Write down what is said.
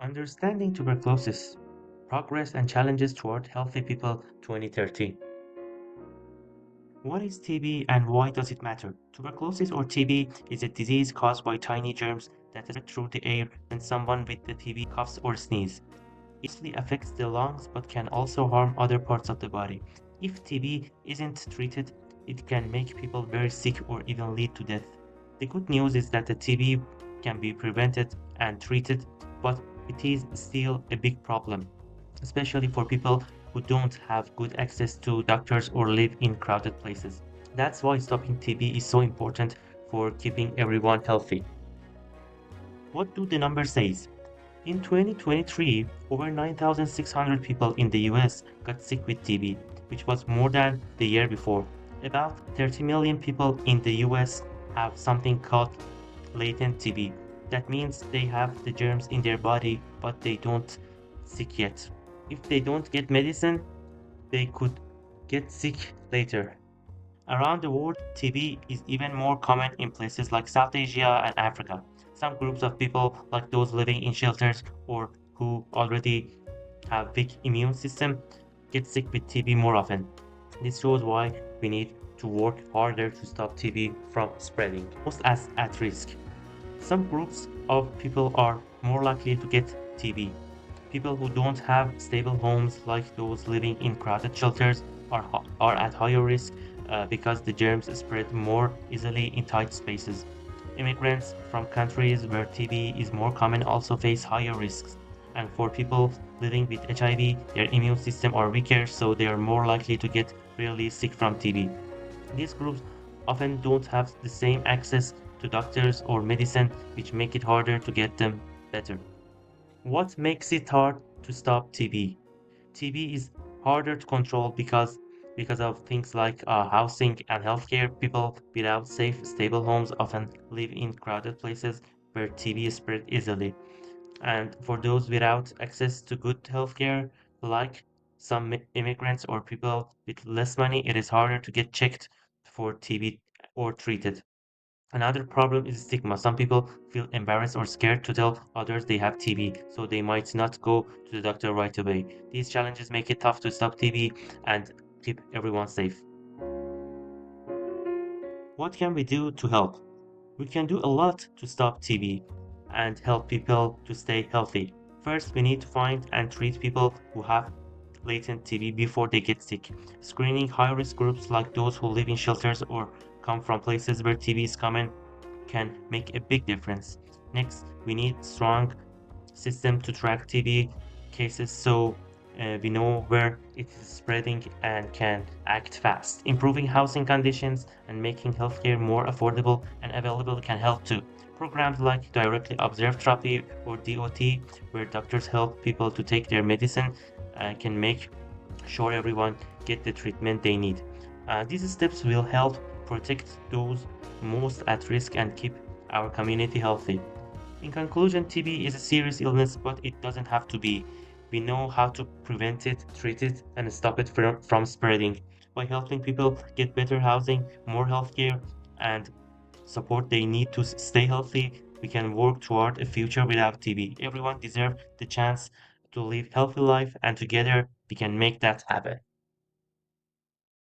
Understanding Tuberculosis Progress and Challenges Toward Healthy People 2013. What is TB and why does it matter? Tuberculosis or TB is a disease caused by tiny germs that spread through the air when someone with the TB coughs or sneezes. It mostly affects the lungs but can also harm other parts of the body. If TB isn't treated, it can make people very sick or even lead to death. The good news is that the TB can be prevented and treated, but it is still a big problem, especially for people who don't have good access to doctors or live in crowded places. That's why stopping TB is so important for keeping everyone healthy. What do the numbers say? In 2023, over 9,600 people in the US got sick with TB, which was more than the year before. About 30 million people in the US have something called latent TB. That means they have the germs in their body, but they don't sick yet. If they don't get medicine, they could get sick later. Around the world, TB is even more common in places like South Asia and Africa. Some groups of people, like those living in shelters or who already have weak immune system, get sick with TB more often. This shows why we need to work harder to stop TB from spreading. Most as at risk. Some groups of people are more likely to get TB. People who don't have stable homes, like those living in crowded shelters, are at higher risk because the germs spread more easily in tight spaces. Immigrants from countries where TB is more common also face higher risks. And for people living with HIV, their immune system are weaker, so they are more likely to get really sick from TB. These groups often don't have the same access to doctors or medicine, which make it harder to get them better. What makes it hard to stop TB? TB is harder to control because of things like housing and healthcare. People without safe, stable homes often live in crowded places where TB is spread easily. And for those without access to good healthcare, like some immigrants or people with less money, it is harder to get checked for TB or treated. Another problem is stigma. Some people feel embarrassed or scared to tell others they have TB, so they might not go to the doctor right away. These challenges make it tough to stop TB and keep everyone safe. What can we do to help? We can do a lot to stop TB and help people to stay healthy. First, we need to find and treat people who have latent TB before they get sick. Screening high risk groups like those who live in shelters or come from places where TB is common can make a big difference. Next, we need strong system to track TB cases so we know where it is spreading and can act fast. Improving housing conditions and making healthcare more affordable and available can help too. Programs like Directly Observed Therapy or DOT, where doctors help people to take their medicine, can make sure everyone get the treatment they need. These steps will help protect those most at risk and keep our community healthy. In conclusion, TB is a serious illness, but it doesn't have to be. We know how to prevent it, treat it, and stop it from spreading. By helping people get better housing, more healthcare, and support they need to stay healthy, we can work toward a future without TB. Everyone deserves the chance to live healthy life, and together we can make that happen.